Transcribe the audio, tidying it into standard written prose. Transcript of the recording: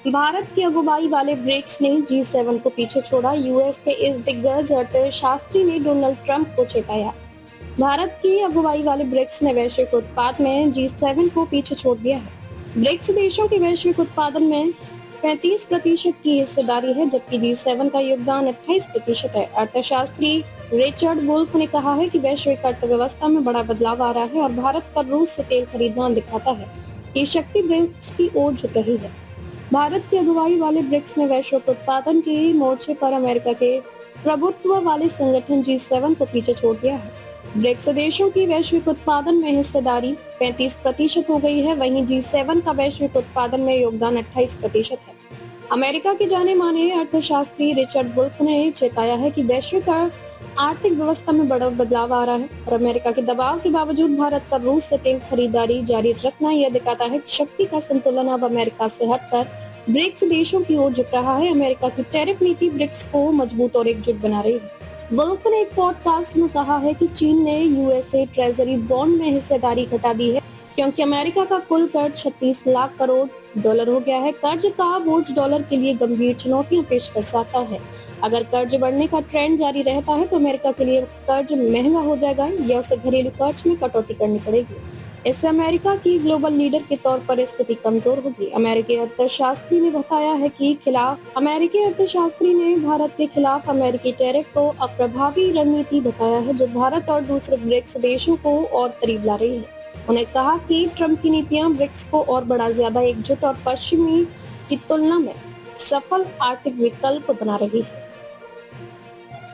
भारत की अगुवाई वाले ब्रिक्स ने G7 को पीछे छोड़ा। यूएस के इस दिग्गज अर्थशास्त्री ने डोनाल्ड ट्रंप को चेताया। भारत की अगुवाई वाले ब्रिक्स ने वैश्विक उत्पाद में G7 को पीछे छोड़ दिया है। ब्रिक्स देशों के वैश्विक उत्पादन में 35% की हिस्सेदारी है, जबकि G7 का योगदान 28% है। अर्थशास्त्री रिचर्ड वुल्फ ने कहा है कि वैश्विक अर्थव्यवस्था में बड़ा बदलाव आ रहा है और भारत पर रूस से तेल खरीदना दिखाता है कि शक्ति ब्रिक्स की ओर झुक रही है। भारत की अगुवाई वाले ब्रिक्स ने वैश्विक उत्पादन के मोर्चे पर अमेरिका के प्रभुत्व वाले संगठन G7 को पीछे छोड़ दिया है। ब्रिक्स देशों की वैश्विक उत्पादन में हिस्सेदारी 35% हो गई है, वहीं G7 का वैश्विक उत्पादन में योगदान 28% है। अमेरिका के जाने माने अर्थशास्त्री रिचर्ड वुल्फ ने चेताया है कि वैश्विक आर्थिक व्यवस्था में बड़ा बदलाव आ रहा है और अमेरिका के दबाव के बावजूद भारत का रूस से तेल खरीदारी जारी रखना यह दिखाता है कि शक्ति का संतुलन अब अमेरिका से हटकर ब्रिक्स देशों की ओर झुक रहा है। अमेरिका की टैरिफ नीति ब्रिक्स को मजबूत और एकजुट बना रही है। वुल्फ ने एक पॉडकास्ट में कहा है कि चीन ने यूएसए ट्रेजरी बॉन्ड में हिस्सेदारी घटा दी है क्योंकि अमेरिका का कुल कर्ज 36 लाख करोड़ डॉलर हो गया है। कर्ज का बोझ डॉलर के लिए गंभीर चुनौतियां पेश कर सकता है। अगर कर्ज बढ़ने का ट्रेंड जारी रहता है तो अमेरिका के लिए कर्ज महंगा हो जाएगा या उसे घरेलू कर्ज में कटौती करनी पड़ेगी। इससे अमेरिका की ग्लोबल लीडर के तौर पर स्थिति कमजोर होगी। अमेरिकी अर्थशास्त्री ने बताया है कि भारत के खिलाफ अमेरिकी टैरिफ को अप्रभावी रणनीति बताया है, जो भारत और दूसरे ब्रिक्स देशों को और करीब ला रही है। उन्होंने कहा कि ट्रंप की नीतियां ब्रिक्स को और बड़ा ज्यादा एकजुट और पश्चिमी की तुलना में सफल आर्थिक विकल्प बना रही है।